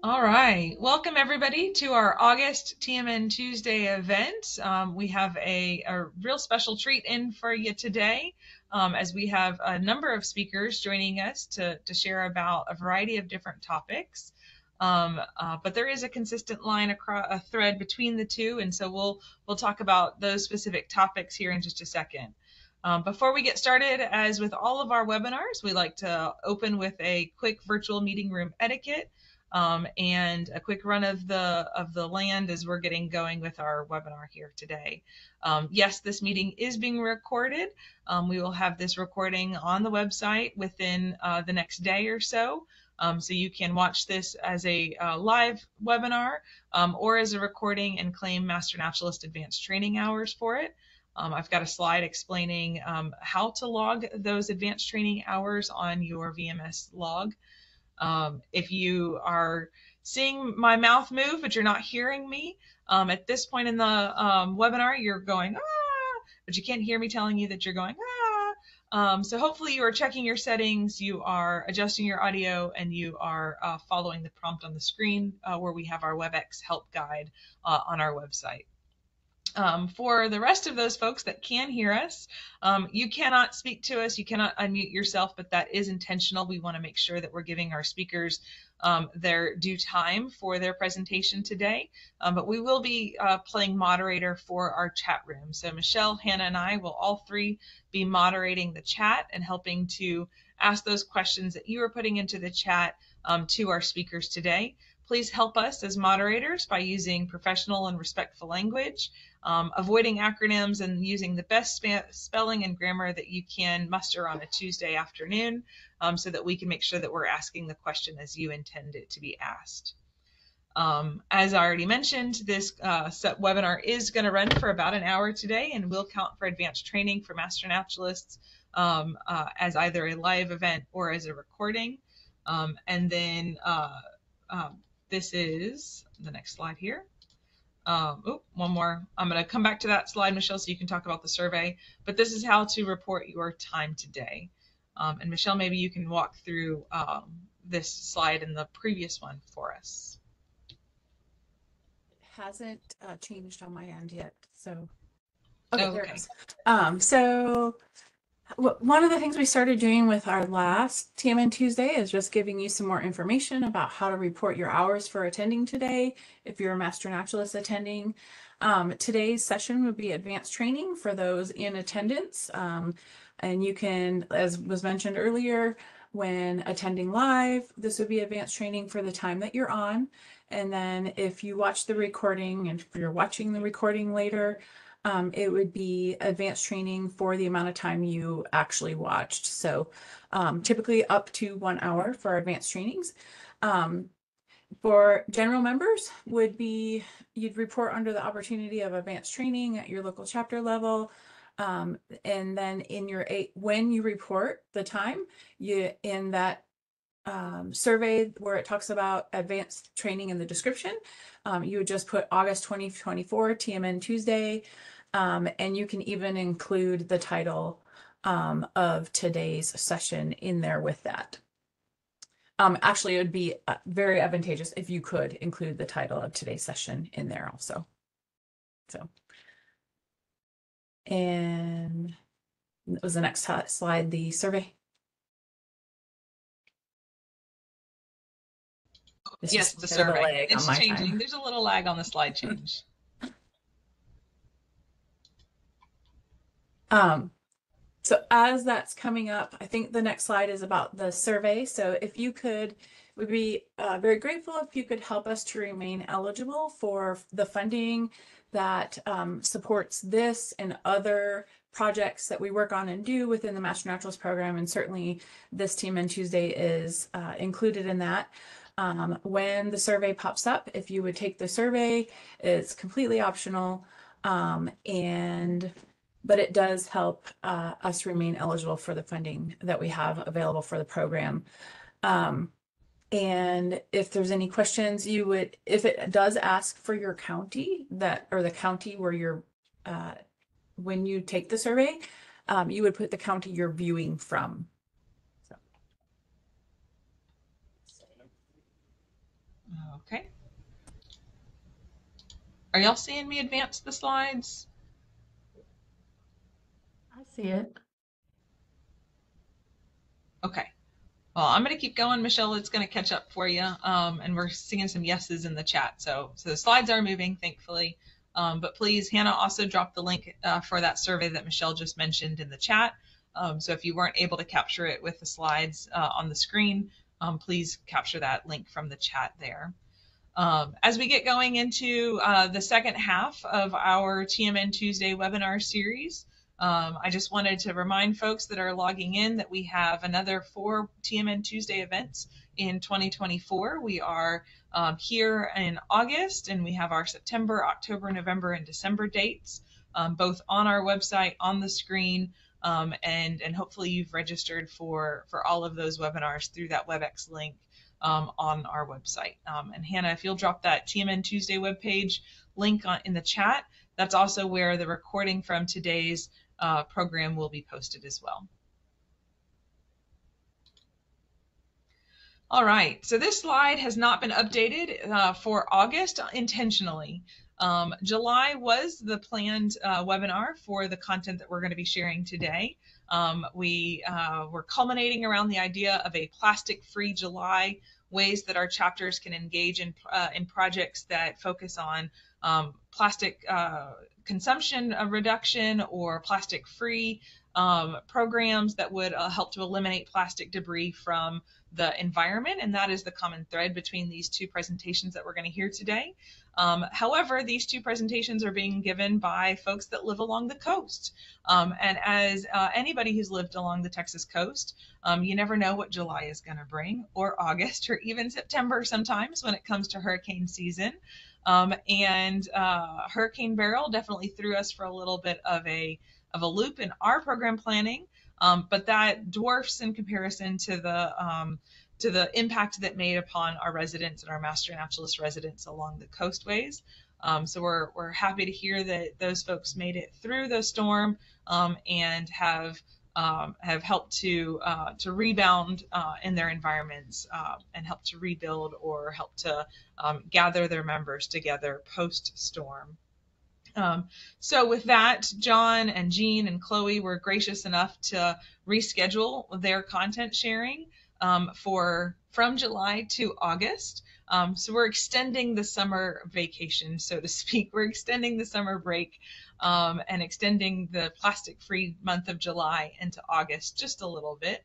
All right. Welcome, everybody, to our August TMN Tuesday event. We have a real special treat in for you today, as we have a number of speakers joining us to share about a variety of different topics. But there is a consistent line across a thread between the two, and so we'll talk about those specific topics here in just a second. Before we get started, as with all of our webinars, we like to open with a quick virtual meeting room etiquette and a quick run of the land as we're getting going with our webinar here today. Yes, this meeting is being recorded. We will have this recording on the website within the next day or so. So you can watch this as a live webinar or as a recording and claim Master Naturalist Advanced Training hours for it. I've got a slide explaining how to log those advanced training hours on your VMS log. If you are seeing my mouth move, but you're not hearing me, at this point in the webinar, you're going, ah, but you can't hear me telling you that you're going, ah. So hopefully you are checking your settings, you are adjusting your audio, and you are following the prompt on the screen where we have our WebEx help guide on our website. For the rest of those folks that can hear us, you cannot speak to us, you cannot unmute yourself, but that is intentional. We want to make sure that we're giving our speakers their due time for their presentation today. But we will be playing moderator for our chat room. So Michelle, Hannah, and I will all three be moderating the chat and helping to ask those questions that you are putting into the chat to our speakers today. Please help us as moderators by using professional and respectful language, avoiding acronyms, and using the best spelling and grammar that you can muster on a Tuesday afternoon, so that we can make sure that we're asking the question as you intend it to be asked. As I already mentioned, this webinar is going to run for about an hour today and will count for advanced training for Master Naturalists as either a live event or as a recording. And then this is the next slide here. One more. I'm going to come back to that slide, Michelle, so you can talk about the survey. But this is how to report your time today. And Michelle, maybe you can walk through this slide and the previous one for us. It hasn't changed on my end yet. So, okay, Oh, there okay. it is. So one of the things we started doing with our last TMN Tuesday is just giving you some more information about how to report your hours for attending today. If you're a Master Naturalist attending, today's session would be advanced training for those in attendance. And you can, as was mentioned earlier, when attending live, this would be advanced training for the time that you're on. And then if you watch the recording and if you're watching the recording later, it would be advanced training for the amount of time you actually watched. So typically up to 1 hour for advanced trainings. For general members would be, you'd report under the opportunity of advanced training at your local chapter level. And then in your when you report the time, you in that survey where it talks about advanced training in the description, you would just put August 2024 TMN Tuesday. And you can even include the title of today's session in there with that. Actually, it would be very advantageous if you could include the title of today's session in there also. So, and that was the next slide, the survey. Yes, the survey. It's changing. There's a little lag on the slide change. So as that's coming up, I think the next slide is about the survey. So if you could, we'd be very grateful if you could help us to remain eligible for the funding that supports this and other projects that we work on and do within the Master Naturalist program. And certainly this TMN Tuesday is included in that. When the survey pops up, if you would take the survey, it's completely optional. But it does help us remain eligible for the funding that we have available for the program. And if there's any questions, you would, if it does ask for your county or the county where you're, when you take the survey, you would put the county you're viewing from. Okay. Are y'all seeing me advance the slides? I see it. Okay. Well, I'm going to keep going, Michelle. It's going to catch up for you. And we're seeing some yeses in the chat. So the slides are moving, thankfully. But please, Hannah also dropped the link for that survey that Michelle just mentioned in the chat. So if you weren't able to capture it with the slides on the screen, please capture that link from the chat there. As we get going into the second half of our TMN Tuesday webinar series, I just wanted to remind folks that are logging in that we have another 4 TMN Tuesday events in 2024. We are here in August, and we have our September, October, November, and December dates, both on our website, on the screen, and hopefully you've registered for all of those webinars through that WebEx link on our website. And Hannah, if you'll drop that TMN Tuesday webpage link in the chat, that's also where the recording from today's program will be posted as well. All right, so this slide has not been updated for August intentionally. July was the planned webinar for the content that we're going to be sharing today. We were culminating around the idea of a plastic-free July, ways that our chapters can engage in projects that focus on plastic consumption reduction or plastic-free programs that would help to eliminate plastic debris from the environment, and that is the common thread between these two presentations that we're going to hear today. However, these two presentations are being given by folks that live along the coast. And as anybody who's lived along the Texas coast, you never know what July is going to bring, or August, or even September sometimes when it comes to hurricane season. And Hurricane Beryl definitely threw us for a little bit of a loop in our program planning. But that dwarfs in comparison to the impact that made upon our residents and our Master Naturalist residents along the coastways. So we're happy to hear that those folks made it through the storm and have helped to rebound in their environments and help to rebuild or help to gather their members together post-storm. So with that, John and Jean and Chloe were gracious enough to reschedule their content sharing from July to August. So we're extending the summer vacation, so to speak. We're extending the summer break and extending the plastic-free month of July into August just a little bit.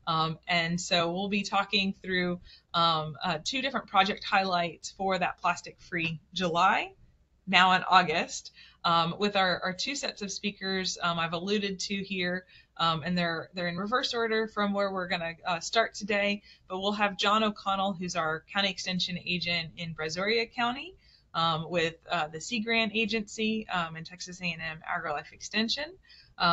And so we'll be talking through 2 different project highlights for that plastic-free July, now in August, with our 2 sets of speakers I've alluded to here, and they're in reverse order from where we're going to start today. But we'll have John O'Connell, who's our county extension agent in Brazoria County with the Sea Grant Agency and Texas A&M AgriLife Extension.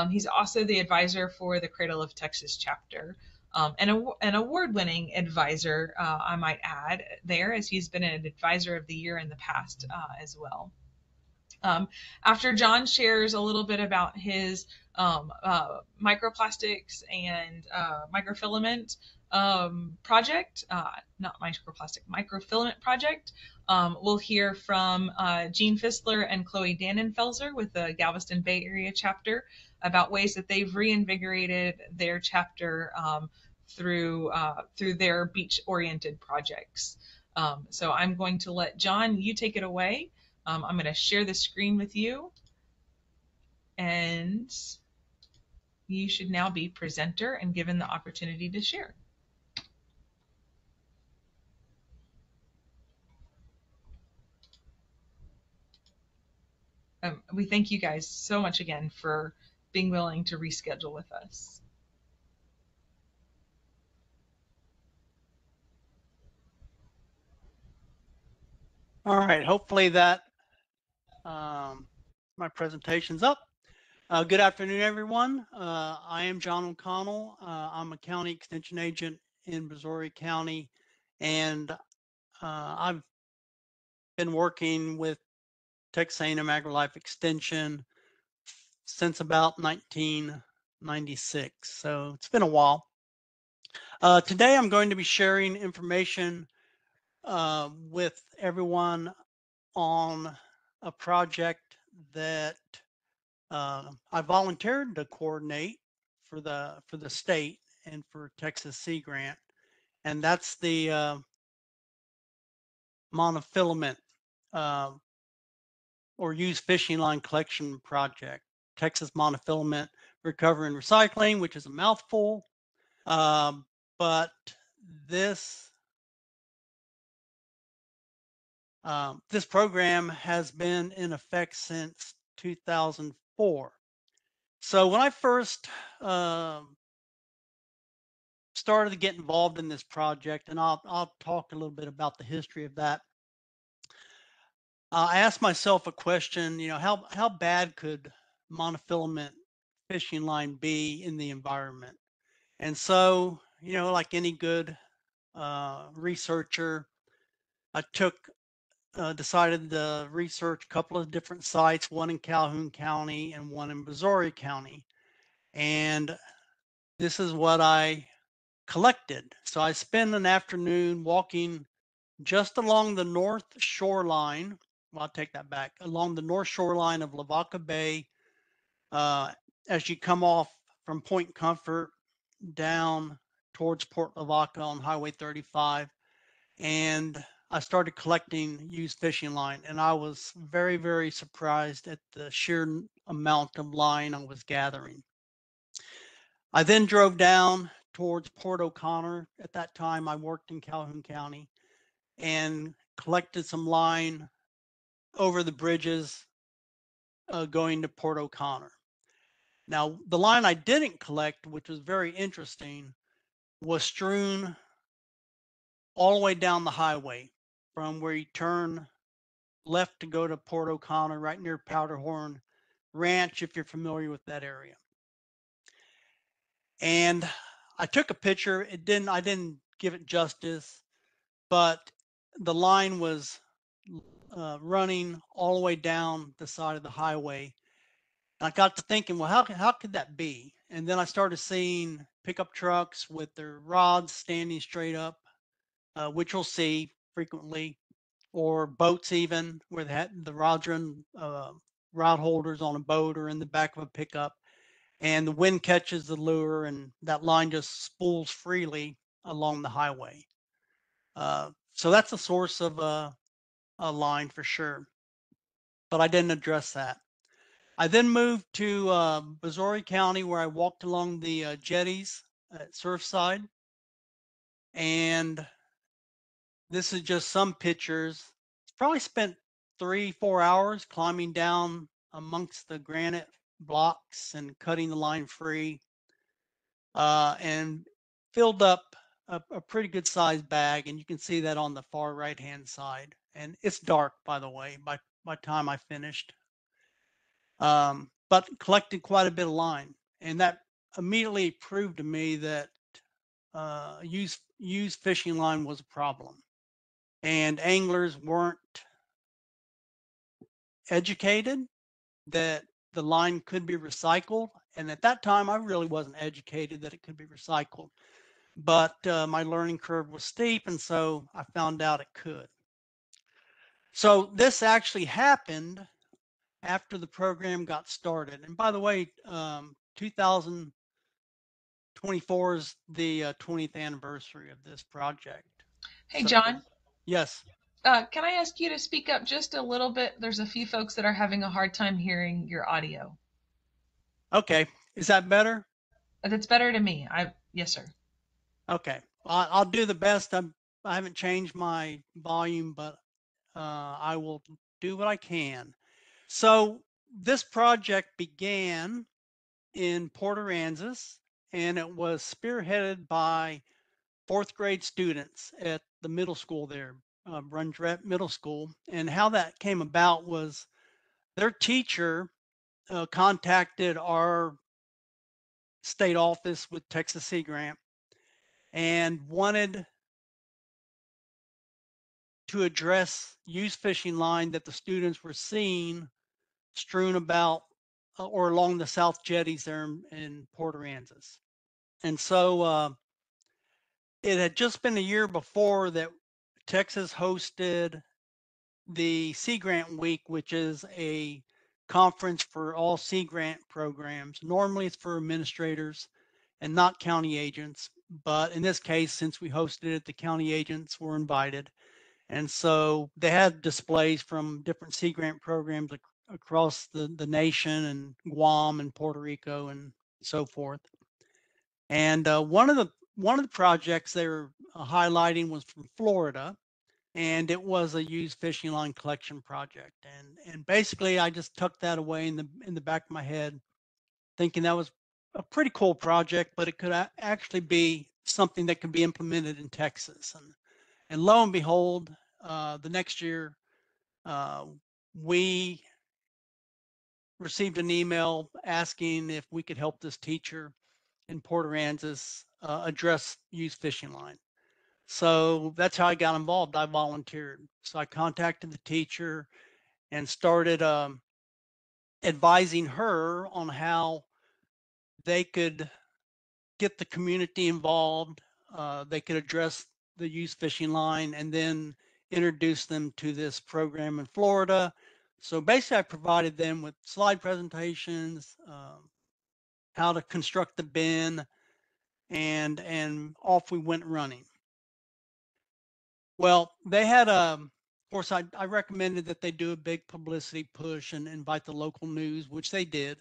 He's also the advisor for the Cradle of Texas chapter. And an award-winning advisor, I might add, there, as he's been an advisor of the year in the past as well. After John shares a little bit about his microplastics and microfilament project, not microplastic, microfilament project, we'll hear from Jean Fissler and Chloe Dannenfelser with the Galveston Bay Area chapter about ways that they've reinvigorated their chapter through their beach-oriented projects. So I'm going to let John, you take it away. I'm going to share the screen with you, and you should now be presenter and given the opportunity to share. We thank you guys so much again for being willing to reschedule with us. All right, hopefully that my presentation's up. Good afternoon, everyone. I am John O'Connell. I'm a county extension agent in Brazoria County, and I've been working with Texas A&M AgriLife Extension since about 1996, so it's been a while. Today I'm going to be sharing information with everyone on a project that I volunteered to coordinate for the state and for Texas Sea Grant, and that's the monofilament uh, or used fishing line collection project. Texas Monofilament Recovery and Recycling, which is a mouthful, um, but this this program has been in effect since 2004. So when I first started to get involved in this project, and I'll talk a little bit about the history of that. I asked myself a question, how bad could monofilament fishing line be in the environment? And so, like any good researcher, I decided to research a couple of different sites, one in Calhoun County and one in Brazoria County. And this is what I collected. So I spent an afternoon walking just along the north shoreline. Well, I'll take that back. Along the north shoreline of Lavaca Bay, uh, as you come off from Point Comfort down towards Port Lavaca on Highway 35. And I started collecting used fishing line, and I was very, very surprised at the sheer amount of line I was gathering. I then drove down towards Port O'Connor. At that time, I worked in Calhoun County and collected some line over the bridges going to Port O'Connor. Now, the line I didn't collect, which was very interesting, was strewn all the way down the highway from where you turn left to go to Port O'Connor, right near Powderhorn Ranch, if you're familiar with that area. And I took a picture. I didn't give it justice, but the line was running all the way down the side of the highway. And I got to thinking, well, how could that be? And then I started seeing pickup trucks with their rods standing straight up, which you'll see frequently, or boats even where they had the rods and rod holders on a boat or in the back of a pickup, and the wind catches the lure, and that line just spools freely along the highway. So that's a source of a line for sure, but I didn't address that. I then moved to Brazoria County, where I walked along the jetties at Surfside, and this is just some pictures. Probably spent 3-4 hours climbing down amongst the granite blocks and cutting the line free, and filled up a pretty good sized bag. And you can see that on the far right hand side. And it's dark, by the way, by time I finished. But collected quite a bit of line, and that immediately proved to me that used fishing line was a problem, and anglers weren't educated that the line could be recycled. And at that time, I really wasn't educated that it could be recycled, but my learning curve was steep, and so I found out it could. So this actually happened after the program got started. And by the way, 2024 is the 20th anniversary of this project. Hey, So, John, yes. can I ask you to speak up just a little bit? There's a few folks that are having a hard time hearing your audio. Okay. Is that better? That's better to me. Yes, sir. Okay. I'll do the best. I haven't changed my volume, but I will do what I can. So this project began in Port Aransas, and it was spearheaded by fourth grade students at the middle school there, Brundrett Middle School. And how that came about was their teacher contacted our state office with Texas Sea Grant and wanted to address used fishing line that the students were seeing strewn about or along the south jetties there in Port Aransas. And so it had just been a year before that Texas hosted the Sea Grant Week, which is a conference for all Sea Grant programs. Normally it's for administrators and not county agents, but in this case, since we hosted it, the county agents were invited. And so they had displays from different Sea Grant programs across the nation, and Guam and Puerto Rico and so forth. And one of the projects they were highlighting was from Florida, and it was a used fishing line collection project. And basically, I just tucked that away in the back of my head, thinking that was a pretty cool project, but it could actually be something that could be implemented in Texas. And lo and behold, the next year, we received an email asking if we could help this teacher in Port Aransas address used fishing line. So that's how I got involved. I volunteered. So I contacted the teacher and started advising her on how they could get the community involved. They could address the used fishing line and then introduce them to this program in Florida. So basically, I provided them with slide presentations, how to construct the bin, and off we went running. Well, they had of course, I recommended that they do a big publicity push and invite the local news, which they did.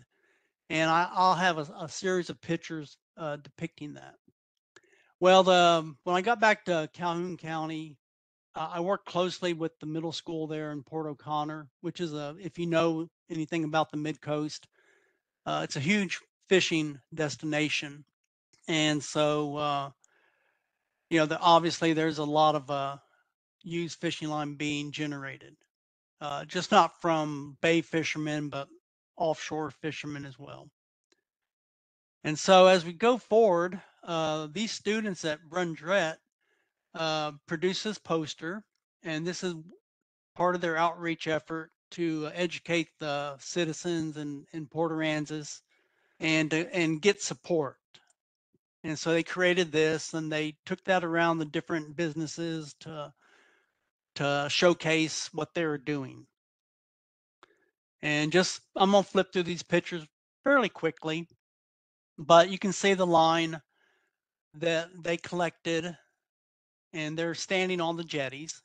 And I'll have a series of pictures depicting that. Well, when I got back to Calhoun County, I worked closely with the middle school there in Port O'Connor, which is if you know anything about the mid-coast, it's a huge fishing destination. And so, obviously there's a lot of used fishing line being generated, just not from bay fishermen, but offshore fishermen as well. And so as we go forward, these students at Brundrett produced this poster, and this is part of their outreach effort to educate the citizens in Port Aransas and get support. And so they created this, and they took that around the different businesses to showcase what they were doing. And I'm gonna flip through these pictures fairly quickly, but you can see the line that they collected, and they're standing on the jetties.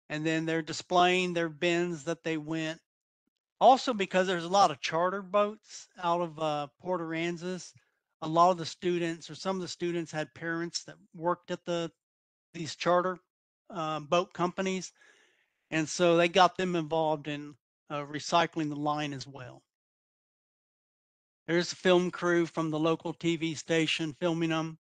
And then they're displaying their bins that they went. Also, because there's a lot of charter boats out of Port Aransas, a lot of the students, or some of the students, had parents that worked at these charter boat companies, and so they got them involved in recycling the line as well. There's a film crew from the local TV station filming them.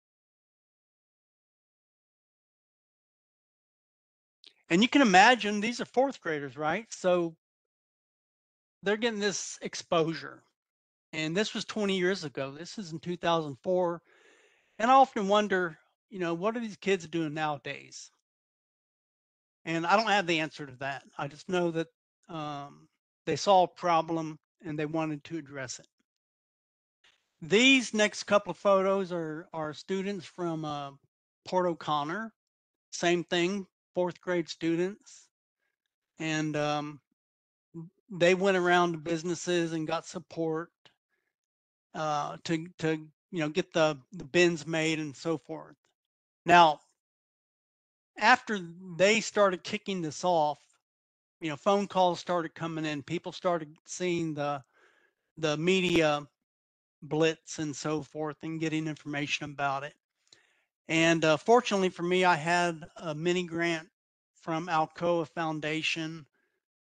And you can imagine these are fourth graders, right? So they're getting this exposure. And this was 20 years ago. This is in 2004. And I often wonder, what are these kids doing nowadays? And I don't have the answer to that. I just know that they saw a problem and they wanted to address it. These next couple of photos are students from Port O'Connor. Same thing, fourth grade students. And they went around to businesses and got support to get the bins made and so forth. Now, after they started kicking this off, phone calls started coming in. People started seeing the media blitz and so forth and getting information about it. And fortunately for me, I had a mini grant from Alcoa Foundation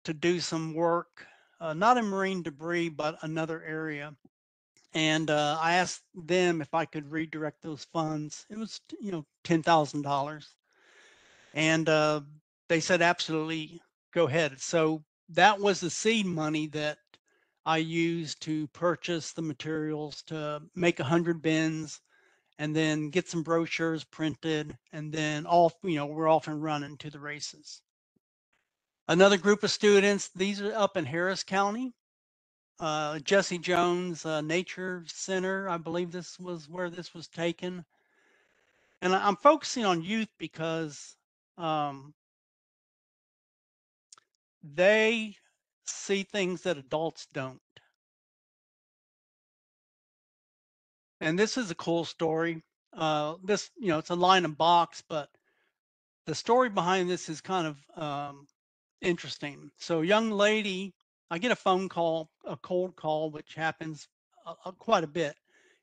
to do some work, not in marine debris, but another area. And I asked them if I could redirect those funds. It was, $10,000. And they said, absolutely, go ahead. So that was the seed money that I used to purchase the materials to make 100 bins and then get some brochures printed, and then we're off and running to the races. Another group of students, these are up in Harris County. Jesse Jones Nature Center, I believe this was where this was taken. And I'm focusing on youth because they see things that adults don't. And this is a cool story. This, it's a line and box, but the story behind this is kind of interesting. So, young lady, I get a phone call, a cold call, which happens quite a bit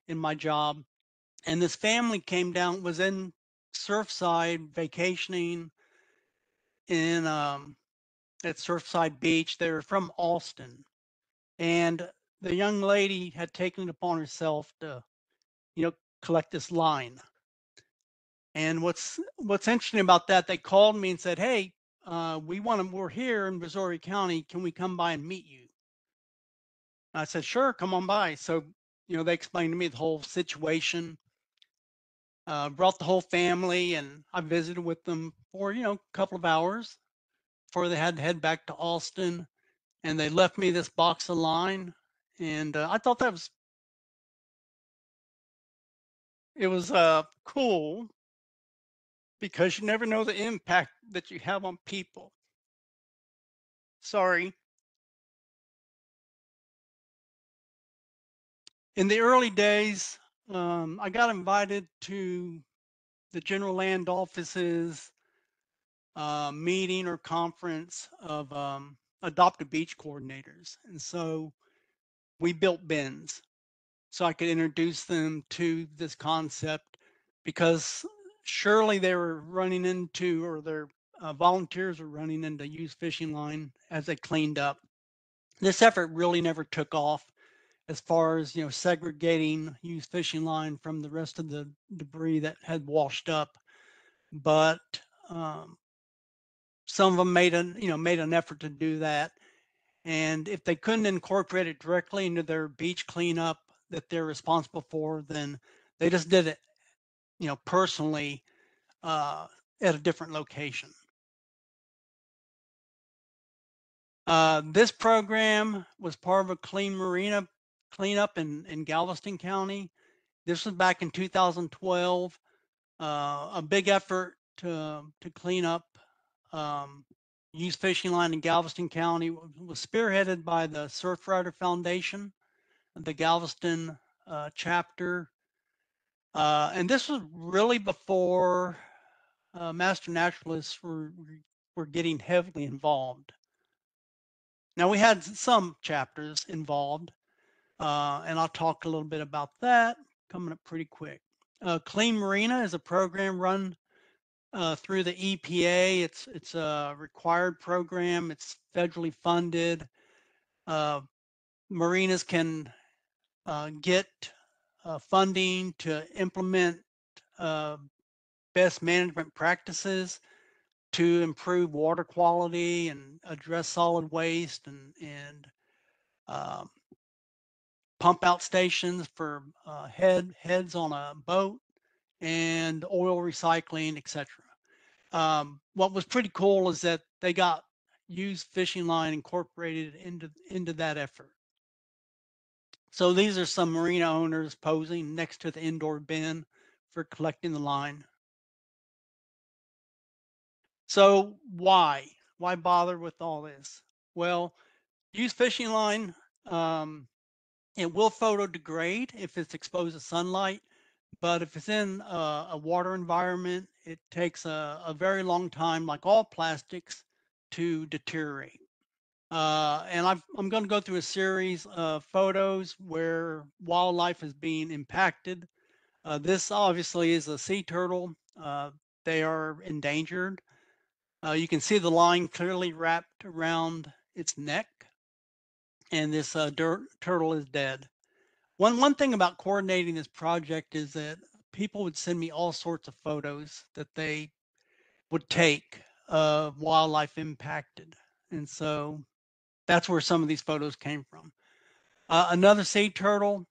in my job. And this family came down, was in Surfside vacationing in at Surfside Beach. They were from Austin, and the young lady had taken it upon herself to, you know, collect this line. And what's interesting about that, they called me and said, "Hey, we're here in Brazoria County. Can we come by and meet you?" And I said, "Sure, come on by." So, they explained to me the whole situation. Brought the whole family, and I visited with them for a couple of hours before they had to head back to Austin. And they left me this box of line, and I thought it was cool because you never know the impact that you have on people. Sorry. In the early days, I got invited to the general land offices meeting or conference of adopted beach coordinators. And so we built bins so I could introduce them to this concept, because surely they were running into, or their volunteers were running into used fishing line as they cleaned up. This effort really never took off as far as segregating used fishing line from the rest of the debris that had washed up, but um, some of them made an effort to do that. And if they couldn't incorporate it directly into their beach cleanup that they're responsible for, then they just did it, personally at a different location. This program was part of a clean marina cleanup in Galveston County. This was back in 2012. A big effort to clean up used fishing line in Galveston County was spearheaded by the Surfrider Foundation, the Galveston chapter. And this was really before Master Naturalists were getting heavily involved. Now, we had some chapters involved, and I'll talk a little bit about that coming up pretty quick. Clean Marina is a program run through the EPA. It's a required program. It's federally funded. Marinas can get funding to implement best management practices to improve water quality and address solid waste, and um, pump out stations for heads on a boat, and oil recycling, etc. What was pretty cool is that they got used fishing line incorporated into that effort. So these are some marina owners posing next to the indoor bin for collecting the line. So why bother with all this? Well, used fishing line, it will photo degrade if it's exposed to sunlight, but if it's in a water environment, it takes a very long time, like all plastics, to deteriorate. And I'm going to go through a series of photos where wildlife is being impacted. This obviously is a sea turtle. They are endangered. You can see the line clearly wrapped around its neck, and this turtle is dead. One thing about coordinating this project is that people would send me all sorts of photos that they would take of wildlife impacted, and so that's where some of these photos came from. Another sea turtle.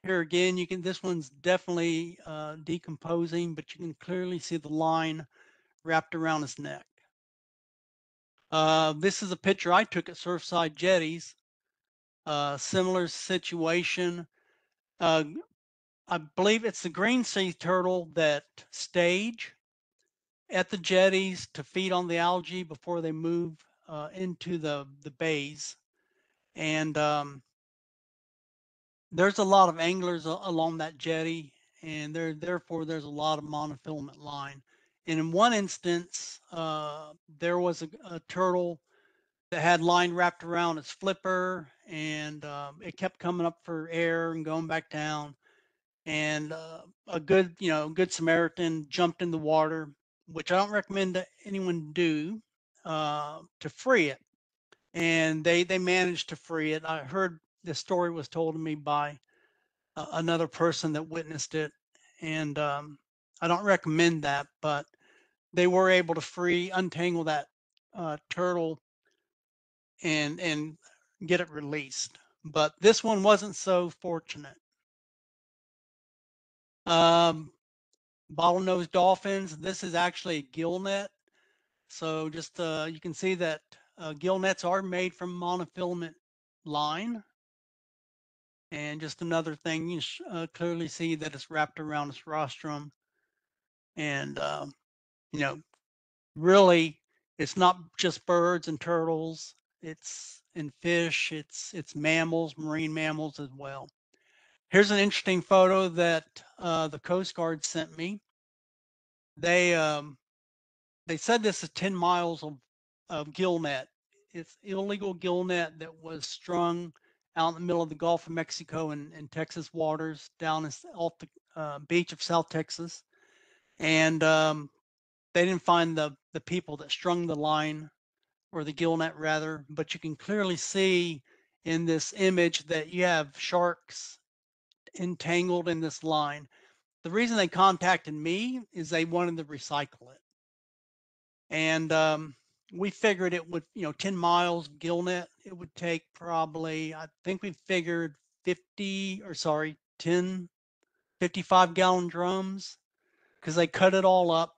Here again, this one's definitely decomposing, but you can clearly see the line wrapped around its neck. This is a picture I took at Surfside Jetties. Similar situation. I believe it's the green sea turtle that stage at the jetties to feed on the algae before they move into the bays. And there's a lot of anglers along that jetty, and therefore there's a lot of monofilament line. And in one instance, there was a turtle that had line wrapped around its flipper, and it kept coming up for air and going back down. And a good Samaritan jumped in the water, which I don't recommend that anyone do, to free it. And they managed to free it. I heard this story was told to me by another person that witnessed it, and I don't recommend that, but they were able to untangle that turtle and get it released. But this one wasn't so fortunate. Um, Bottlenose dolphins. This is actually a gill net. So just you can see that gill nets are made from monofilament line. And just another thing, you clearly see that it's wrapped around its rostrum. And, you know, really, it's not just birds and turtles. It's and fish. It's mammals, marine mammals as well. Here's an interesting photo that the Coast Guard sent me. They they said this is 10 miles of gill net. It's illegal gill net that was strung out in the middle of the Gulf of Mexico and Texas waters down off the beach of South Texas. And they didn't find the people that strung the line, or the gill net rather, but you can clearly see in this image that you have sharks entangled in this line. The reason they contacted me is they wanted to recycle it. And we figured it would, 10 miles gill net, it would take probably, I think we figured 10, 55-gallon drums, because they cut it all up,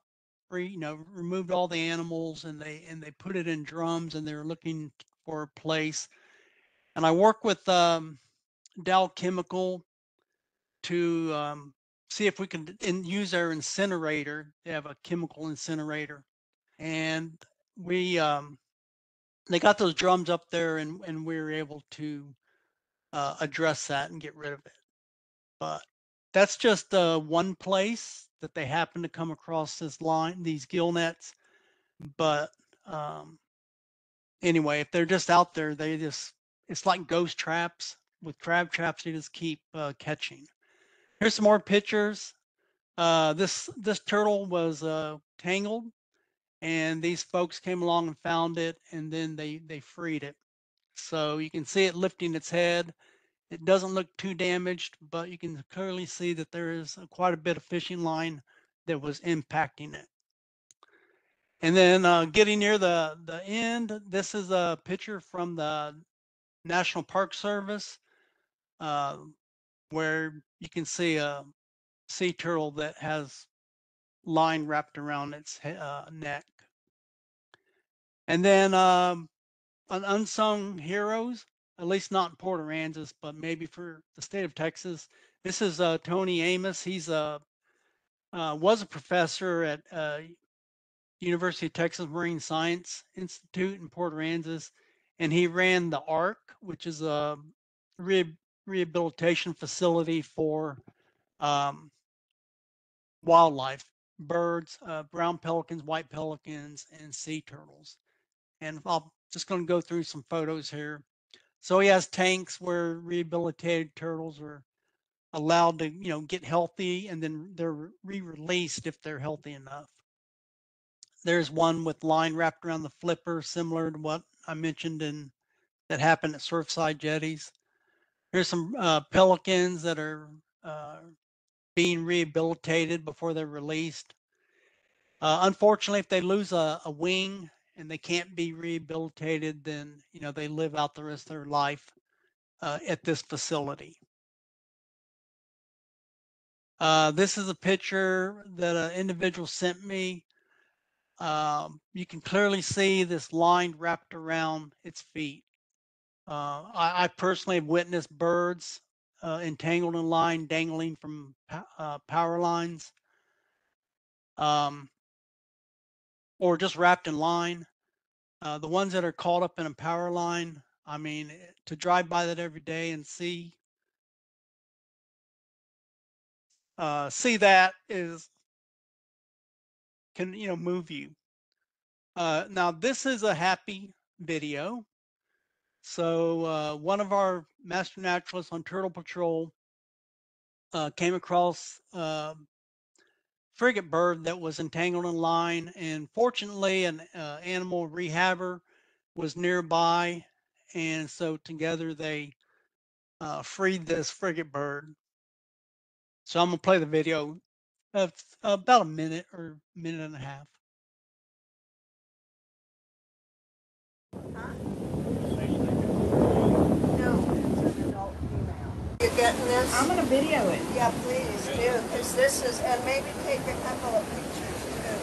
removed all the animals, and they put it in drums, and they were looking for a place. And I work with Dow Chemical to see if we can use their incinerator. They have a chemical incinerator, and we they got those drums up there, and we were able to address that and get rid of it. But that's just one place that they happen to come across these gill nets. But anyway, if they're just out there, it's like ghost traps. With crab traps, you just keep catching. Here's some more pictures. This turtle was tangled, and these folks came along and found it, and then they freed it. So you can see it lifting its head. It doesn't look too damaged, but you can clearly see that there is quite a bit of fishing line that was impacting it. And then getting near the end, this is a picture from the National Park Service, uh, where you can see a sea turtle that has line wrapped around its neck. And then an unsung heroes, at least not in Port Aransas, but maybe for the state of Texas. This is Tony Amos. He's was a professor at University of Texas Marine Science Institute in Port Aransas, and he ran the ARC, which is a rehabilitation facility for um, wildlife, birds, brown pelicans, white pelicans, and sea turtles. And I'm just going to go through some photos here. So he has tanks where rehabilitated turtles are allowed to, get healthy, and then they're re-released if they're healthy enough. There's one with line wrapped around the flipper, similar to what I mentioned that happened at Surfside Jetties. Here's some pelicans that are being rehabilitated before they're released. Unfortunately, if they lose a wing and they can't be rehabilitated, then they live out the rest of their life at this facility. This is a picture that an individual sent me. You can clearly see this line wrapped around its feet. I personally have witnessed birds entangled in line dangling from power lines, or just wrapped in line. The ones that are caught up in a power line, I mean, to drive by that every day and see that can move you. Now this is a happy video. So one of our master naturalists on Turtle Patrol came across frigate bird that was entangled in line, and fortunately an animal rehabber was nearby, and so together they freed this frigate bird. So I'm gonna play the video of about a minute or minute and a half. You're getting this? I'm gonna video it. Yeah, please do, because this is, and maybe take a couple of pictures too.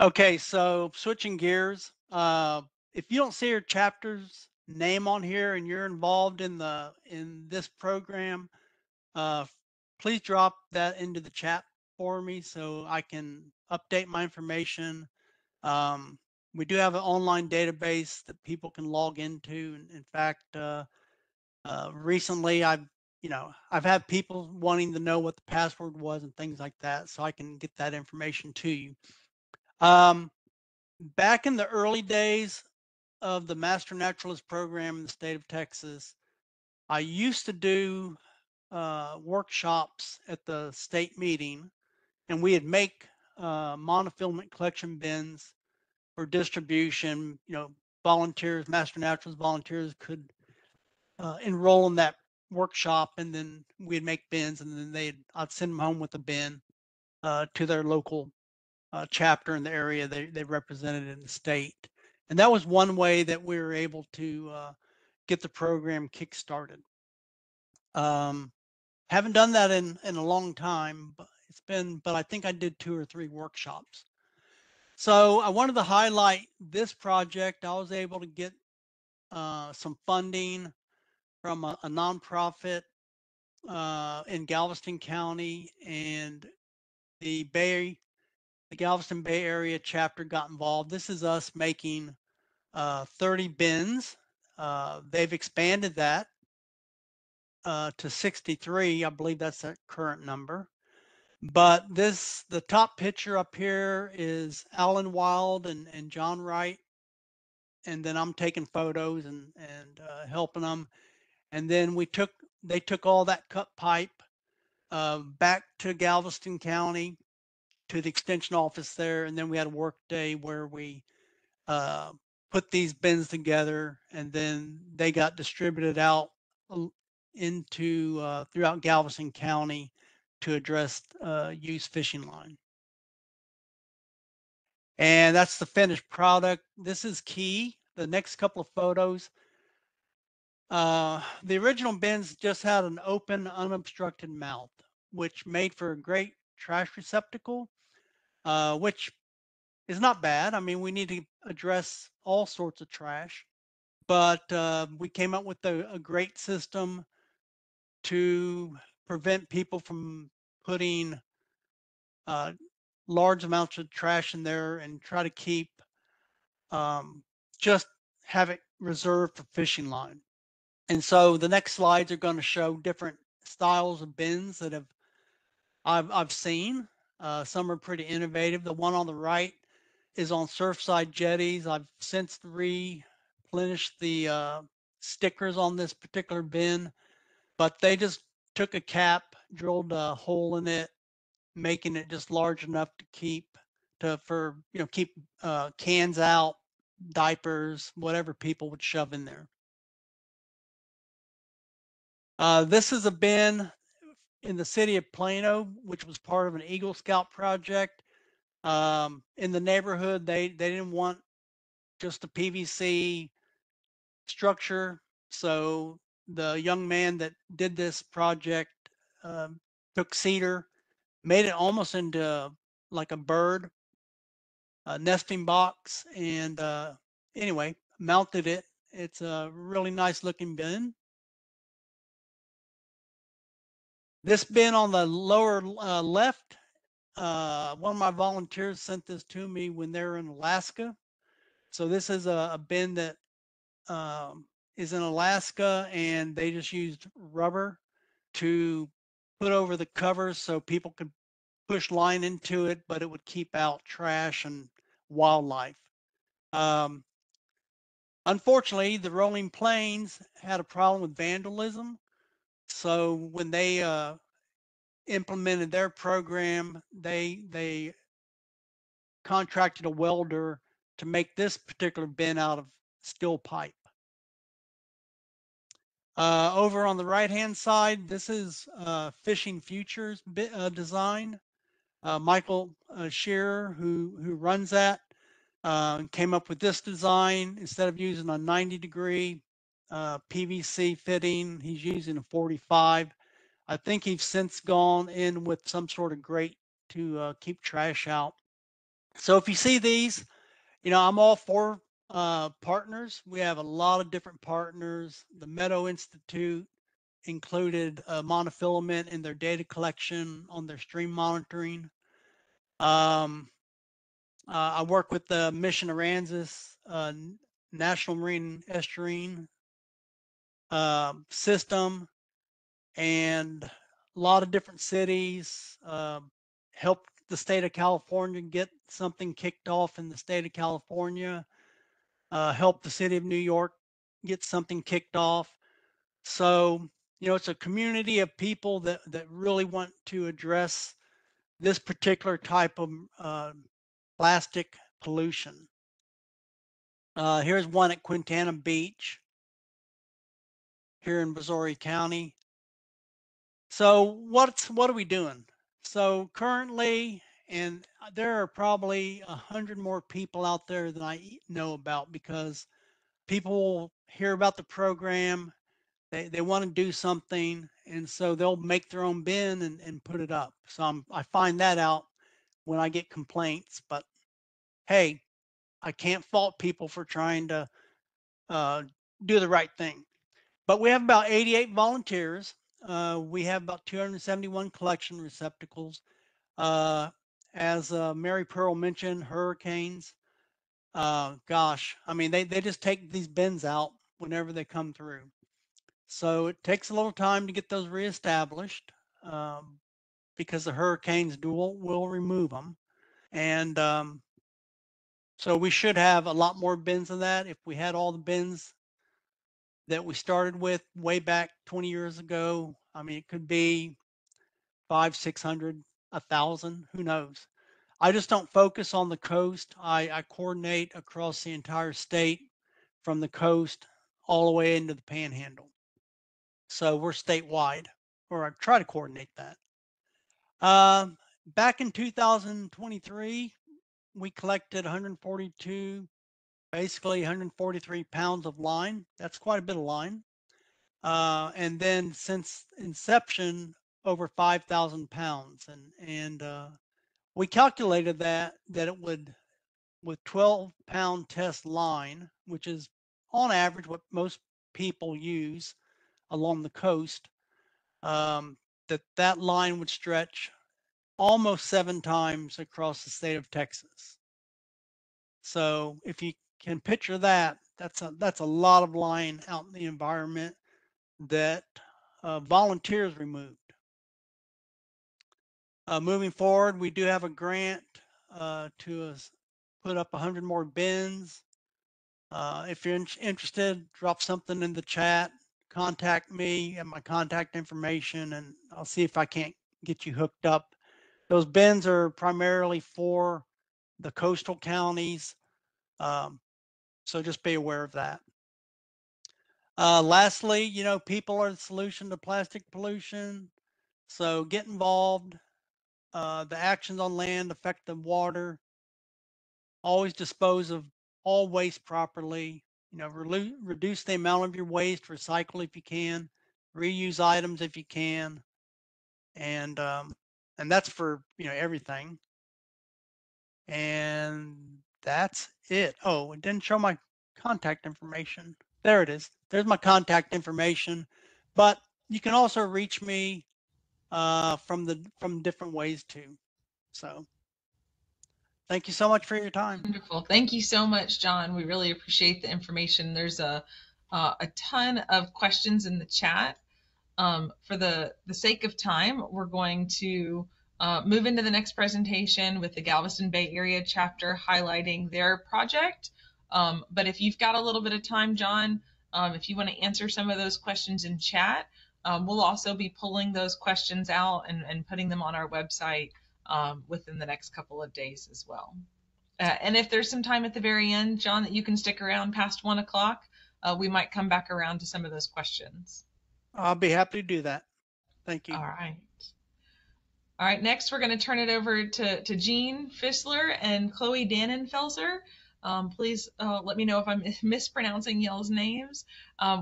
Okay, so switching gears. If you don't see your chapter's name on here and you're involved in this program, uh, please drop that into the chat for me so I can update my information. We do have an online database that people can log into. In fact, recently I've had people wanting to know what the password was and things like that, so I can get that information to you. Back in the early days of the Master Naturalist program in the state of Texas, I used to do workshops at the state meeting, and we'd make monofilament collection bins for distribution. Volunteers, Master Naturalist volunteers could enroll in that workshop, and then we'd make bins, and then I'd send them home with a bin to their local chapter in the area they represented in the state. And that was one way that we were able to get the program kick-started. Haven't done that in a long time, but but I think I did 2 or 3 workshops. So I wanted to highlight this project. I was able to get some funding from a nonprofit in Galveston County, and the Galveston Bay Area chapter got involved. This is us making 30 bins. They've expanded that to 63. I believe that's the current number. But the top picture up here is Alan Wild and John Wright. And then I'm taking photos and helping them. And then they took all that cut pipe back to Galveston County to the extension office there. And then we had a work day where we uh, put these bins together, and then they got distributed out into throughout Galveston County to address used fishing line. And that's the finished product. This is key. The next couple of photos. The original bins just had an open, unobstructed mouth, which made for a great trash receptacle, which is not bad. I mean, we need to address all sorts of trash, but we came up with a great system to prevent people from putting uh, large amounts of trash in there and try to keep um, just have it reserved for fishing line. And so the next slides are going to show different styles of bins that I've seen. Some are pretty innovative. The one on the right is on Surfside jetties. I've since replenished the stickers on this particular bin, but they just took a cap, drilled a hole in it, making it just large enough to keep cans out, diapers, whatever people would shove in there. This is a bin in the city of Plano, which was part of an Eagle Scout project. In the neighborhood, they didn't want just a PVC structure. So the young man that did this project took cedar, made it almost into like a bird nesting box, and anyway, mounted it. It's a really nice looking bin. This bin on the lower left, one of my volunteers sent this to me when they were in Alaska. So this is a bin that is in Alaska, and they just used rubber to put over the covers so people could push line into it, but it would keep out trash and wildlife. Unfortunately, the Rolling Plains had a problem with vandalism. So when they implemented their program, they contracted a welder to make this particular bin out of steel pipe. Over on the right-hand side, this is Fishing Futures design. Michael Shearer, who runs that, came up with this design. Instead of using a 90-degree PVC fitting, he's using a 45. I think he's since gone in with some sort of grate to keep trash out. So if you see these, I'm all for partners. We have a lot of different partners. The Meadow Institute included Monofilament in their data collection on their stream monitoring. I work with the Mission Aransas National Marine Estuarine system, and a lot of different cities helped the state of California get something kicked off in the state of California, helped the city of New York get something kicked off. So, it's a community of people that really want to address this particular type of plastic pollution. Here's one at Quintana Beach here in Brazoria County. So what are we doing? So currently, and there are probably 100 more people out there than I know about, because people hear about the program, they want to do something, and so they'll make their own bin and put it up. So I find that out when I get complaints, but hey, I can't fault people for trying to do the right thing. But we have about 88 volunteers. we have about 271 collection receptacles. As Mary Pearl mentioned, hurricanes, gosh, I mean, they just take these bins out whenever they come through. So it takes a little time to get those reestablished because the hurricanes will remove them. And so we should have a lot more bins of that. If we had all the bins that we started with way back 20 years ago, I mean, it could be 500, 600, 1,000, who knows? I just don't focus on the coast. I coordinate across the entire state from the coast all the way into the panhandle. So we're statewide, or I try to coordinate that. Back in 2023, we collected 142, basically 143 pounds of line. That's quite a bit of line. And then since inception, over 5,000 pounds. And we calculated that it would, with 12-pound test line, which is on average what most people use along the coast, that line would stretch almost 7 times across the state of Texas. So if you can picture that, that's a lot of line out in the environment that volunteers removed. Moving forward, we do have a grant to put up 100 more bins. If you're interested, drop something in the chat, contact me and my contact information, and I'll see if I can't get you hooked up. Those bins are primarily for the coastal counties, so just be aware of that. Lastly, you know, people are the solution to plastic pollution, so get involved. The actions on land affect the water. Always dispose of all waste properly. You know, reduce the amount of your waste, recycle if you can, reuse items if you can, and that's for, you know, everything. And that's it. Oh, it didn't show my contact information. There it is. There's my contact information. But you can also reach me from different ways too. So thank you so much for your time. Wonderful. Thank you so much, John. We really appreciate the information. There's a ton of questions in the chat. For the sake of time, we're going to move into the next presentation with the Galveston Bay Area chapter highlighting their project. But if you've got a little bit of time, John, if you want to answer some of those questions in chat, we'll also be pulling those questions out and putting them on our website within the next couple of days as well. And if there's some time at the very end, John, that you can stick around past 1 o'clock, we might come back around to some of those questions. I'll be happy to do that. Thank you. All right. All right, next we're going to turn it over to Jean Fissler and Chloe Dannenfelser. Please let me know if I'm mispronouncing y'all's names,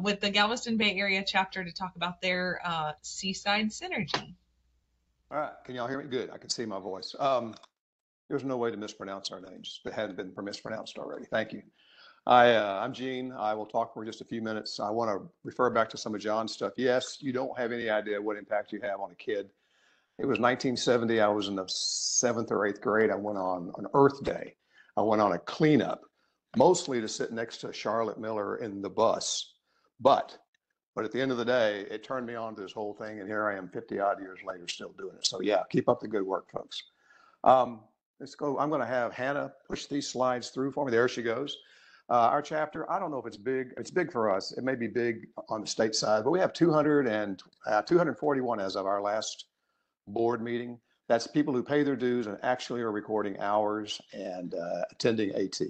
with the Galveston Bay Area chapter to talk about their Seaside Synergy. All right, can y'all hear me? Good, I can see my voice. There's no way to mispronounce our names. It hadn't been mispronounced already. Thank you. I'm Gene. I will talk for just a few minutes. I want to refer back to some of John's stuff. Yes, you don't have any idea what impact you have on a kid. It was 1970. I was in the 7th or 8th grade. I went on an Earth Day. I went on a cleanup, mostly to sit next to Charlotte Miller in the bus. But at the end of the day, it turned me on to this whole thing, and here I am 50 odd years later still doing it. So yeah, keep up the good work, folks. Let's go. I'm going to have Hannah push these slides through for me. There she goes. Our chapter, I don't know if it's big. It's big for us. It may be big on the state side, but we have 241 as of our last board meeting. That's people who pay their dues and actually are recording hours and attending AT.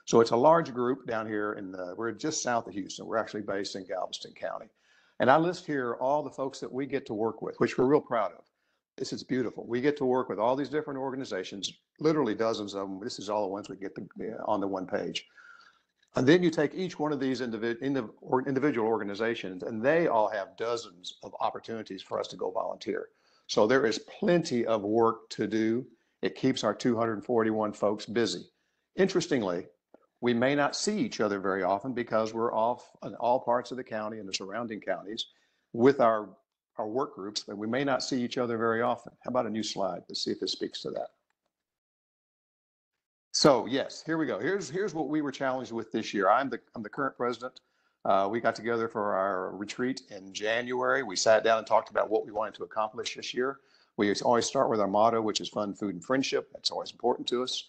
So it's a large group down here we're just south of Houston. We're actually based in Galveston County. And I list here all the folks that we get to work with, which we're real proud of. This is beautiful. We get to work with all these different organizations, literally dozens of them. This is all the ones we get on the one page. And then you take each one of these individual organizations, and they all have dozens of opportunities for us to go volunteer. So there is plenty of work to do. It keeps our 241 folks busy. Interestingly, we may not see each other very often because we're off in all parts of the county and the surrounding counties with our our work groups, but we may not see each other very often. How about a new slide? Let's see if this speaks to that. So yes, here we go. Here's what we were challenged with this year. I'm the current president. We got together for our retreat in January. We sat down and talked about what we wanted to accomplish this year. We always start with our motto, which is fun, food, and friendship. That's always important to us.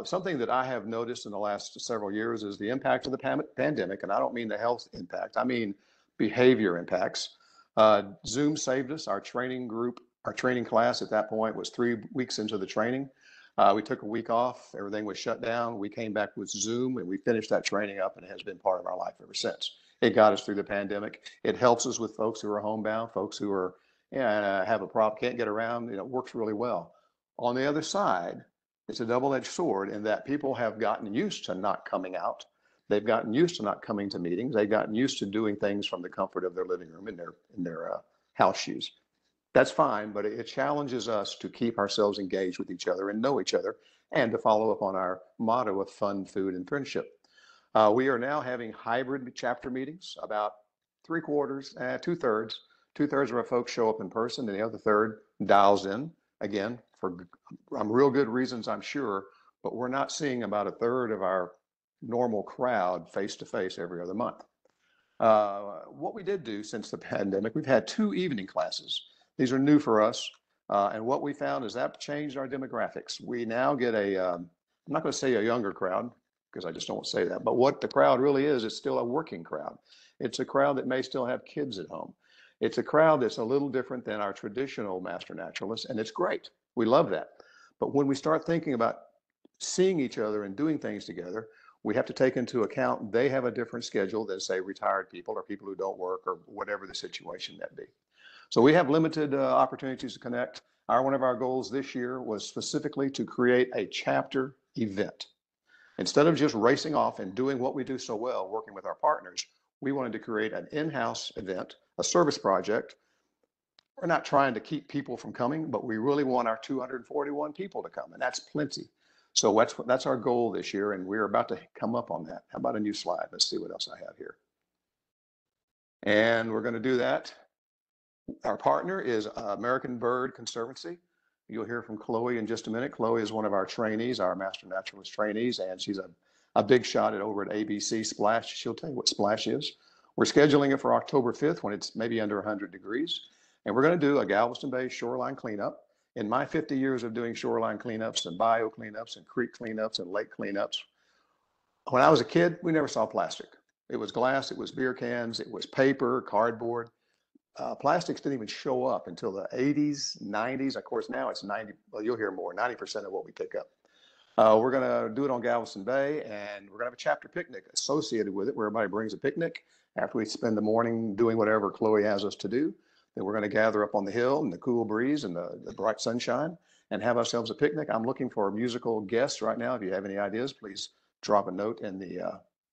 Something that I have noticed in the last several years is the impact of the pandemic, and I don't mean the health impact, I mean behavior impacts. Zoom saved us. Our training group, our training class at that point was 3 weeks into the training. We took a week off, everything was shut down. We came back with Zoom and we finished that training up, and it has been part of our life ever since. It got us through the pandemic. It helps us with folks who are homebound, folks who are have a problem, can't get around. It works really well. On the other side, it's a double-edged sword in that people have gotten used to not coming out. They've gotten used to not coming to meetings. They've gotten used to doing things from the comfort of their living room in their house shoes. That's fine, but it challenges us to keep ourselves engaged with each other and know each other, and to follow up on our motto of fun, food, and friendship. We are now having hybrid chapter meetings. About 3/4, 2/3 of our folks show up in person, and the other third dials in, again, for real good reasons, I'm sure, but we're not seeing about 1/3 of our normal crowd face to face every other month. What we did do since the pandemic, we've had 2 evening classes. These are new for us. And what we found is that changed our demographics. We now get I'm not going to say a younger crowd, because I just don't say that, but what the crowd really is still a working crowd. It's a crowd that may still have kids at home. It's a crowd that's a little different than our traditional master naturalists, and it's great. We love that. But when we start thinking about seeing each other and doing things together, we have to take into account they have a different schedule than, say, retired people or people who don't work or whatever the situation may be. So we have limited opportunities to connect. One of our goals this year was specifically to create a chapter event. Instead of just racing off and doing what we do so well, working with our partners, we wanted to create an in-house event, a service project. We're not trying to keep people from coming, but we really want our 241 people to come, and that's plenty. So that's our goal this year, and we're about to come up on that. How about a new slide? Let's see what else I have here. And we're going to do that. Our partner is American Bird Conservancy. You'll hear from Chloe in just a minute. Chloe is one of our trainees, our Master Naturalist trainees, and she's a big shot over at ABC Splash. She'll tell you what Splash is. We're scheduling it for October 5th when it's maybe under 100 degrees. And we're going to do a Galveston Bay shoreline cleanup. In my 50 years of doing shoreline cleanups and bio cleanups and creek cleanups and lake cleanups, when I was a kid, we never saw plastic. It was glass, it was beer cans, it was paper, cardboard. Plastics didn't even show up until the 80s, 90s. Of course, now it's 90, well, you'll hear more, 90% of what we pick up. We're going to do it on Galveston Bay, and we're going to have a chapter picnic associated with it where everybody brings a picnic after we spend the morning doing whatever Chloe has us to do. Then we're going to gather up on the hill in the cool breeze and the bright sunshine and have ourselves a picnic. I'm looking for musical guests right now. If you have any ideas, please drop a note in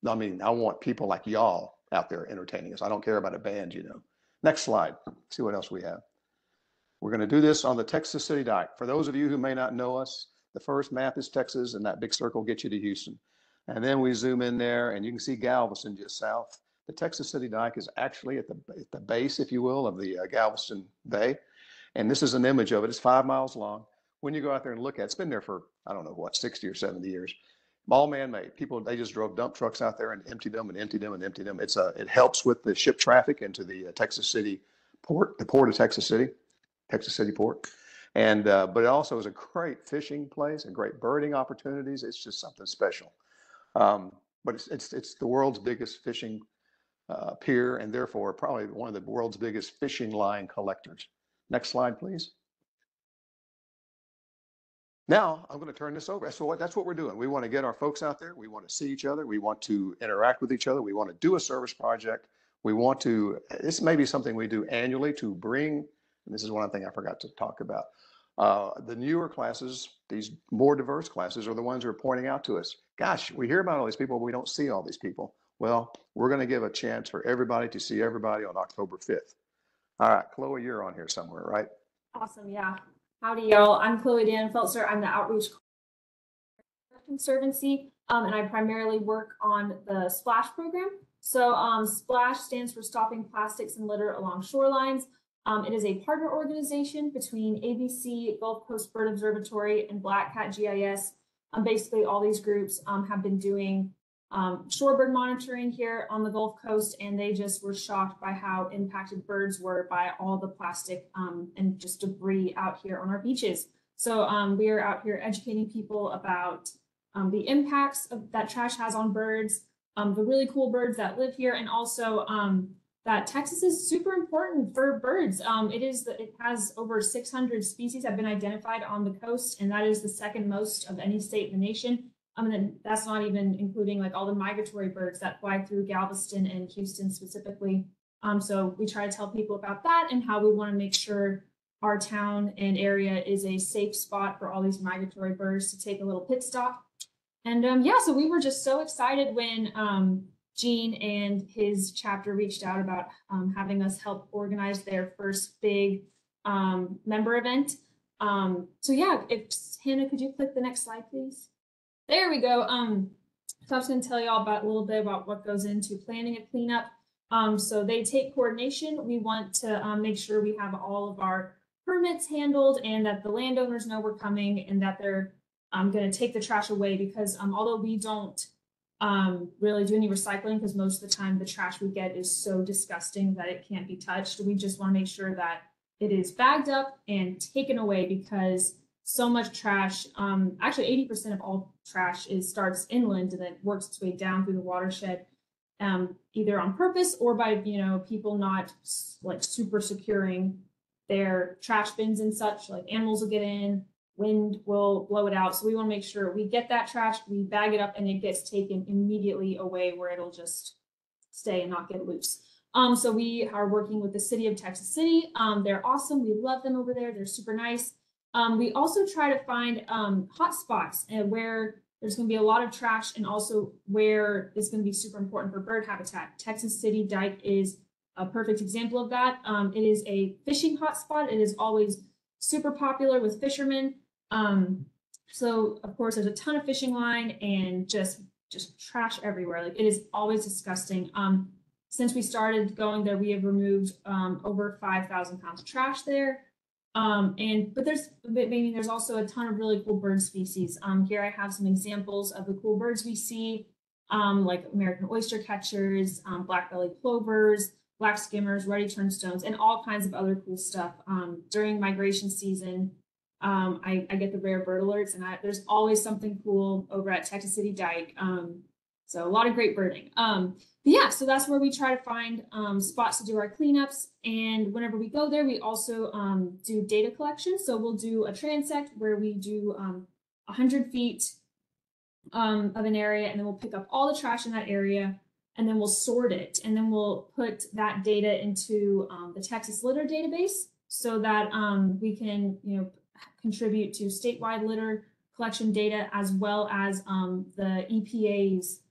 I want people like y'all out there entertaining us. I don't care about a band, you know. Next slide. See what else we have. We're going to do this on the Texas City Dike. For those of you who may not know us, the first map is Texas, and that big circle gets you to Houston. And then we zoom in there, and you can see Galveston just south. The Texas City Dike is actually at the base, if you will, of the Galveston Bay. And this is an image of it. It's 5 miles long. When you go out there and look at it, it's been there for, I don't know what, 60 or 70 years. All man-made. People, they just drove dump trucks out there and emptied them and emptied them and emptied them. It helps with the ship traffic into the Texas City port, the port of Texas City port. And but it also is a great fishing place and great birding opportunities. It's just something special. But it's the world's biggest fishing pier, and therefore probably one of the world's biggest fishing line collectors. Next slide, please. Now I'm going to turn this over. So that's what we're doing. We want to get our folks out there. We want to see each other. We want to interact with each other. We want to do a service project. We want to, this may be something we do annually to bring, and this is one thing I forgot to talk about. The newer classes, these more diverse classes, are the ones who are pointing out to us, gosh, we hear about all these people, but we don't see all these people. Well, we're going to give a chance for everybody to see everybody on October 5th. All right, Chloe, you're on here somewhere, right? Awesome, yeah. Howdy, y'all. I'm Chloe Dannenfelser. I'm the Outreach Conservancy, and I primarily work on the SPLASH program. So SPLASH stands for Stopping Plastics and Litter Along Shorelines. It is a partner organization between ABC, Gulf Coast Bird Observatory, and Black Cat GIS. Basically, all these groups have been doing shorebird monitoring here on the Gulf Coast, and they just were shocked by how impacted birds were by all the plastic and just debris out here on our beaches. So we are out here educating people about the impacts that trash has on birds, the really cool birds that live here, and also that Texas is super important for birds. It has over 600 species have been identified on the coast, and that is the second most of any state in the nation. And then that's not even including like all the migratory birds that fly through Galveston and Houston specifically. So we try to tell people about that and how we want to make sure our town and area is a safe spot for all these migratory birds to take a little pit stop. And yeah, so we were just so excited when Gene and his chapter reached out about having us help organize their first big member event. So yeah, if Hannah, could you click the next slide, please? There we go. So I was going to tell you all about a little bit about what goes into planning a cleanup. So they take coordination. We want to make sure we have all of our permits handled and that the landowners know we're coming and that they're going to take the trash away, because although we don't really do any recycling, because most of the time the trash we get is so disgusting that it can't be touched, we just want to make sure that it is bagged up and taken away, because so much trash, actually 80% of all trash starts inland and then works its way down through the watershed, either on purpose or by people not like super securing their trash bins and such. Like animals will get in, wind will blow it out. So we want to make sure we get that trash, we bag it up, and it gets taken immediately away where it'll just stay and not get loose. So we are working with the city of Texas City. They're awesome. We love them over there. They're super nice. We also try to find hot spots and where there's going to be a lot of trash, and also where it's going to be super important for bird habitat. Texas City Dike is a perfect example of that. It is a fishing hotspot. It is always super popular with fishermen. So of course there's a ton of fishing line and just trash everywhere. Like it is always disgusting. Since we started going there, we have removed over 5,000 pounds of trash there. But there's also a ton of really cool bird species. Here I have some examples of the cool birds we see, like American oyster catchers, black-bellied plovers, black skimmers, ruddy turnstones, and all kinds of other cool stuff. During migration season, I get the rare bird alerts, and there's always something cool over at Texas City Dike. So a lot of great birding. Yeah, so that's where we try to find spots to do our cleanups. And whenever we go there, we also do data collection. So we'll do a transect where we do 100 feet of an area, and then we'll pick up all the trash in that area, and then we'll sort it. And then we'll put that data into the Texas Litter database so that we can, contribute to statewide litter collection data, as well as the EPA's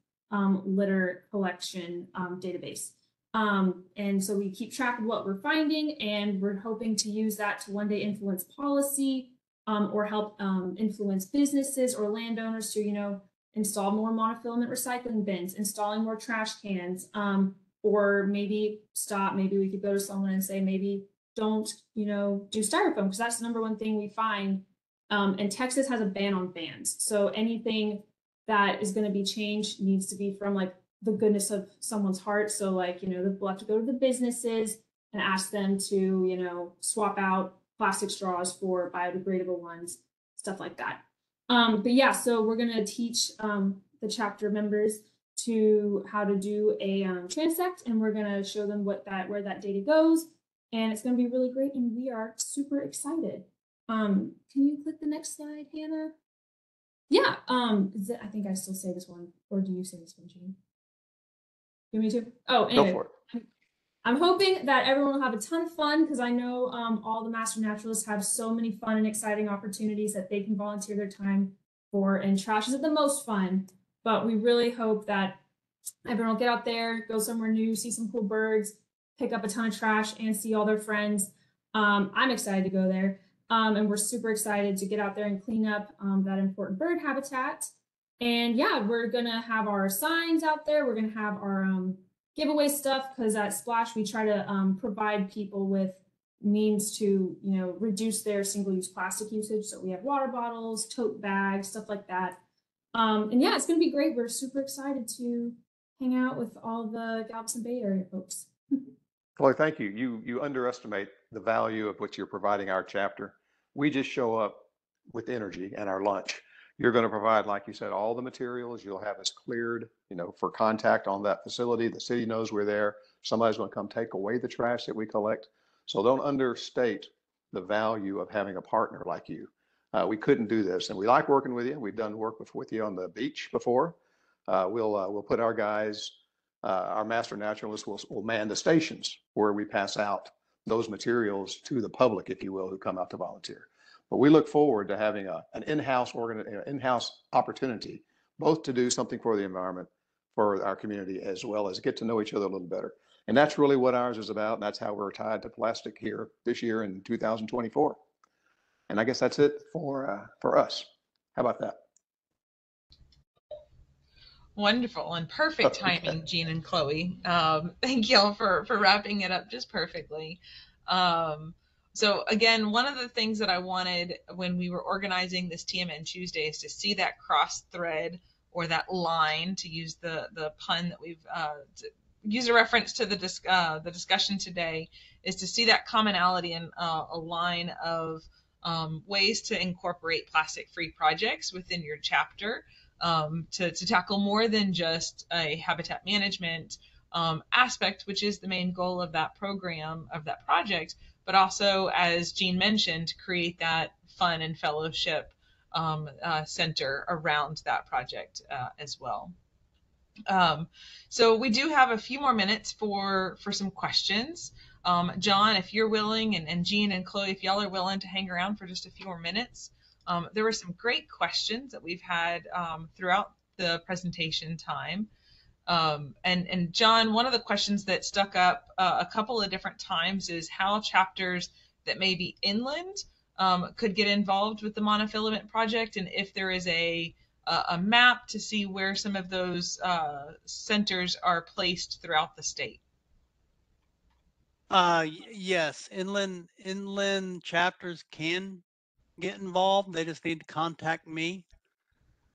litter collection database. And so we keep track of what we're finding, and we're hoping to use that to one day influence policy or help influence businesses or landowners to, install more monofilament recycling bins, installing more trash cans, or maybe we could go to someone and say, maybe don't, do styrofoam, because that's the number one thing we find. And Texas has a ban on bans. So anything that is going to be changed needs to be from like the goodness of someone's heart. So like, we'll have to go to the businesses and ask them to, swap out plastic straws for biodegradable ones, stuff like that. But yeah, so we're going to teach the chapter members how to do a transect, and we're going to show them where that data goes, and it's going to be really great, and we are super excited. Can you click the next slide, Hannah? Yeah, I think I still say this one, or do you say this one, Jean? You want me to? Oh, anyway. Go for it. I'm hoping that everyone will have a ton of fun, because I know all the Master Naturalists have so many fun and exciting opportunities that they can volunteer their time for, and trash is the most fun. But we really hope that everyone will get out there, go somewhere new, see some cool birds, pick up a ton of trash, and see all their friends. I'm excited to go there. And we're super excited to get out there and clean up that important bird habitat. And yeah, we're gonna have our signs out there. We're gonna have our giveaway stuff, because at Splash we try to provide people with means to, reduce their single-use plastic usage. So we have water bottles, tote bags, stuff like that. And yeah, it's going to be great. We're super excited to hang out with all the Galveston Bay area folks. Chloe, thank you. You underestimate the value of what you're providing our chapter. We just show up with energy and our lunch. You're going to provide, like you said, all the materials. You'll have us cleared, for contact on that facility. The city knows we're there. Somebody's going to come take away the trash that we collect. So don't understate the value of having a partner like you. We couldn't do this, and we like working with you. We've done work with you on the beach before. We'll put our guys, our master naturalists will man the stations where we pass out those materials to the public, if you will, who come out to volunteer. But we look forward to having an in-house opportunity, both to do something for the environment, for our community, as well as get to know each other a little better. And that's really what ours is about. And that's how we're tied to plastic here this year in 2024. And I guess that's it for us. How about that? Wonderful and perfect timing, Jean and Chloe. Thank y'all for wrapping it up just perfectly. So again, one of the things that I wanted when we were organizing this TMN Tuesday is to see that cross thread or that line, to use the pun that we've used a reference to the discussion today, is to see that commonality in a line of ways to incorporate plastic-free projects within your chapter. To tackle more than just a habitat management aspect, which is the main goal of that program, of that project, but also, as Jean mentioned, create that fun and fellowship center around that project as well. So we do have a few more minutes for some questions. John, if you're willing, and Jean and Chloe, if y'all are willing to hang around for just a few more minutes. There were some great questions that we've had throughout the presentation time. And John, one of the questions that stuck up a couple of different times is how chapters that may be inland could get involved with the monofilament project, and if there is a map to see where some of those centers are placed throughout the state. Yes, inland chapters can get involved. They just need to contact me.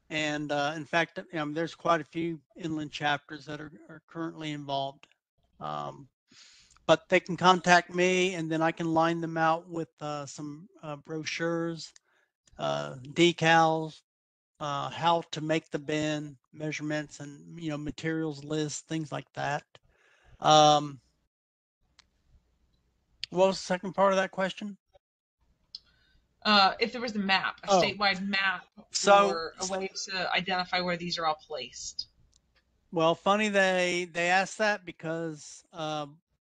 And in fact, there's quite a few inland chapters that are currently involved. But they can contact me, and then I can line them out with some brochures, decals, how to make the bin, measurements, and materials lists, things like that. What was the second part of that question? If there was a map, a statewide map, or a way to identify where these are all placed. Well, funny they asked that because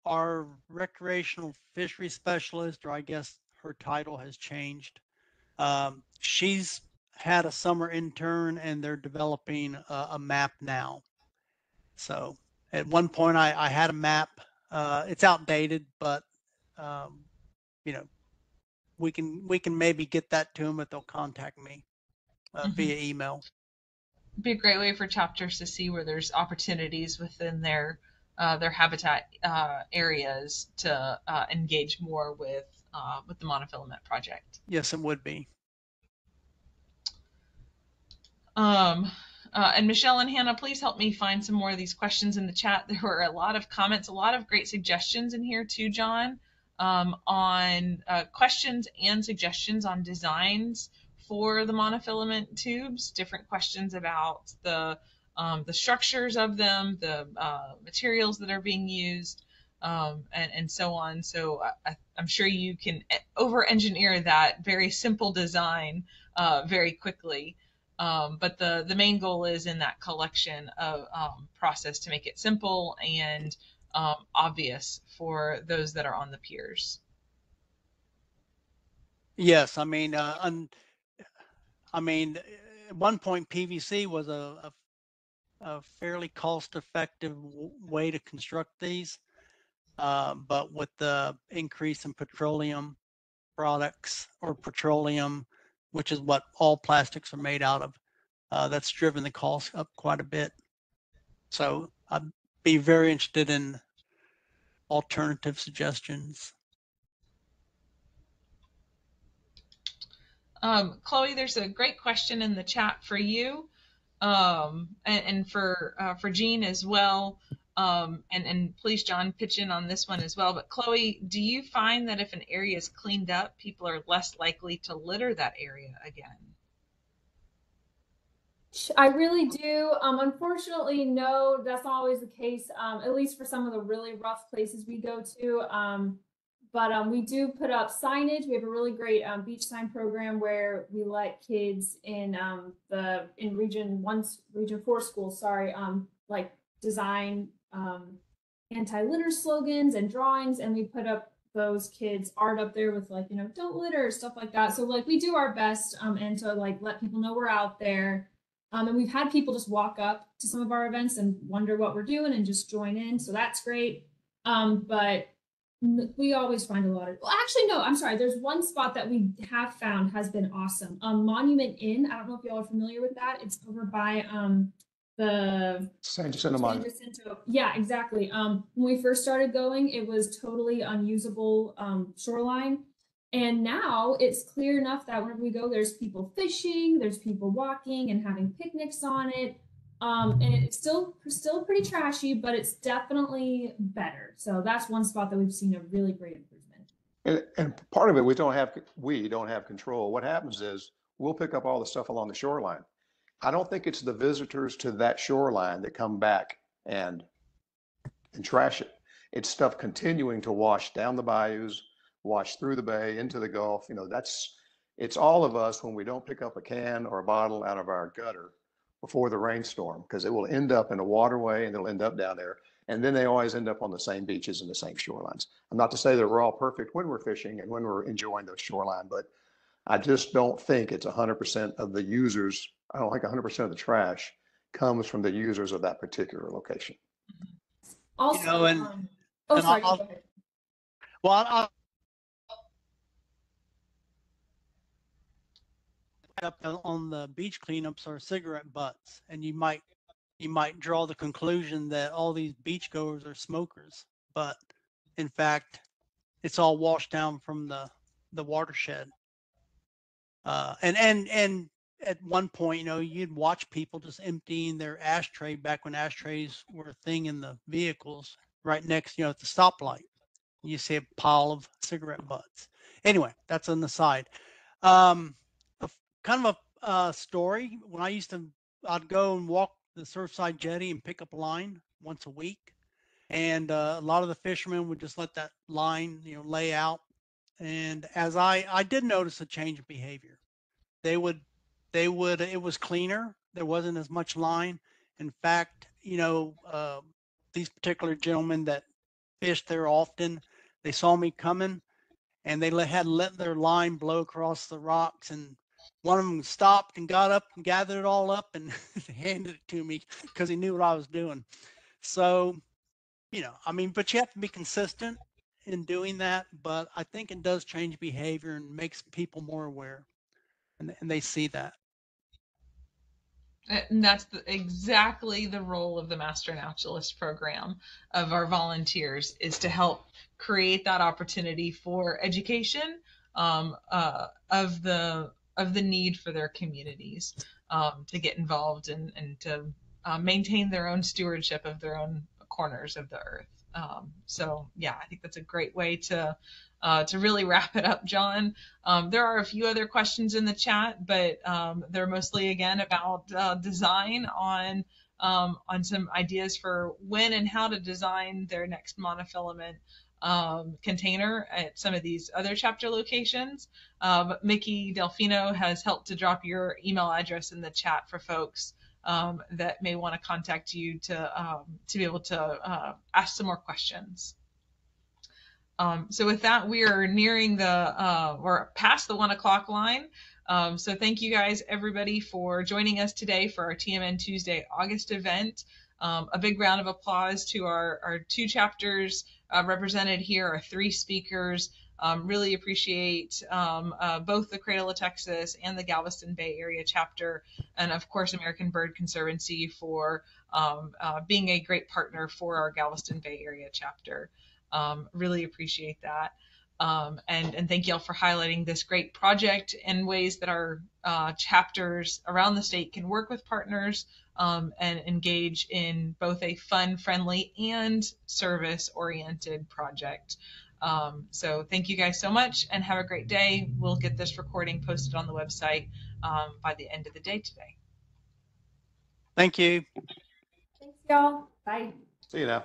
our recreational fishery specialist, or I guess her title has changed. She's had a summer intern, and they're developing a map now. So at one point I had a map. It's outdated, but we can maybe get that to them if they'll contact me via email. It'd be a great way for chapters to see where there's opportunities within their habitat areas to engage more with the monofilament project. Yes, it would be. And Michelle and Hannah, please help me find some more of these questions in the chat. There were a lot of comments, a lot of great suggestions in here too, John, on questions and suggestions on designs for the monofilament tubes, different questions about the structures of them, the materials that are being used, and so on. So I'm sure you can over-engineer that very simple design very quickly. But the main goal is in that collection of process to make it simple and obvious for those that are on the piers. Yes, at one point PVC was a fairly cost-effective way to construct these, but with the increase in petroleum products, or petroleum, which is what all plastics are made out of, that's driven the cost up quite a bit. So I'd be very interested in alternative suggestions. Chloe, there's a great question in the chat for you, and for Jean as well. And please, John, pitch in on this one as well. But Chloe, do you find that if an area is cleaned up, people are less likely to litter that area again? I really do. Unfortunately, no, that's not always the case, at least for some of the really rough places we go to. But we do put up signage. We have a really great beach sign program where we let kids in region 4 schools, like design anti-litter slogans and drawings, and we put up those kids art up there with, like, don't litter, stuff like that. So like we do our best and to like let people know we're out there. And we've had people just walk up to some of our events and wonder what we're doing and just join in. So that's great. But we always find a lot of, well, actually, no, I'm sorry. There's one spot that we have found has been awesome. Monument Inn. I don't know if y'all are familiar with that. It's over by the San Jacinto Monument. Yeah, exactly. When we first started going, it was totally unusable shoreline. And now it's clear enough that whenever we go, there's people fishing, there's people walking and having picnics on it. And it's still pretty trashy, but it's definitely better. So that's one spot that we've seen a really great improvement. And part of it, we don't have control. What happens is we'll pick up all the stuff along the shoreline. I don't think it's the visitors to that shoreline that come back and trash it. It's stuff continuing to wash down the bayous, wash through the bay into the Gulf. It's all of us when we don't pick up a can or a bottle out of our gutter before the rainstorm, because it will end up in a waterway and it'll end up down there. And then they always end up on the same beaches and the same shorelines. I'm not to say that we're all perfect when we're fishing and when we're enjoying the shoreline, but I just don't think it's 100% of the users. I don't think 100% of the trash comes from the users of that particular location. Also, I'll, sorry, go ahead. Well, up on the beach cleanups are cigarette butts, and you might draw the conclusion that all these beachgoers are smokers, but in fact, it's all washed down from the watershed. And at one point, you'd watch people just emptying their ashtray back when ashtrays were a thing in the vehicles, right next, at the stoplight. You see a pile of cigarette butts. Anyway, that's an aside. Kind of a story. When I'd go and walk the Surfside Jetty and pick up a line once a week, and a lot of the fishermen would just let that line, lay out. And as I did notice a change in behavior. It was cleaner. There wasn't as much line. In fact, these particular gentlemen that fish there often, they saw me coming and they had let their line blow across the rocks, and one of them stopped and got up and gathered it all up and handed it to me because he knew what I was doing. So, but you have to be consistent in doing that. But I think it does change behavior and makes people more aware, and they see that. And that's exactly the role of the Master Naturalist program, of our volunteers, is to help create that opportunity for education of the need for their communities to get involved and to maintain their own stewardship of their own corners of the earth. So yeah, I think that's a great way to really wrap it up, John. There are a few other questions in the chat, but they're mostly again about design on some ideas for when and how to design their next monofilament container at some of these other chapter locations. But Mickey Delfino has helped to drop your email address in the chat for folks that may want to contact you to be able to ask some more questions. So with that, we are nearing we're past the 1 o'clock line. So thank you guys, everybody, for joining us today for our TMN Tuesday August event. A big round of applause to our 2 chapters represented here, our 3 speakers. Really appreciate both the Cradle of Texas and the Galveston Bay Area chapter, and of course American Bird Conservancy for being a great partner for our Galveston Bay Area chapter. Really appreciate that. And thank y'all for highlighting this great project and ways that our chapters around the state can work with partners and engage in both a fun, friendly, and service-oriented project. So thank you guys so much and have a great day. We'll get this recording posted on the website by the end of the day today. Thank you. Thanks, y'all. Bye. See you now.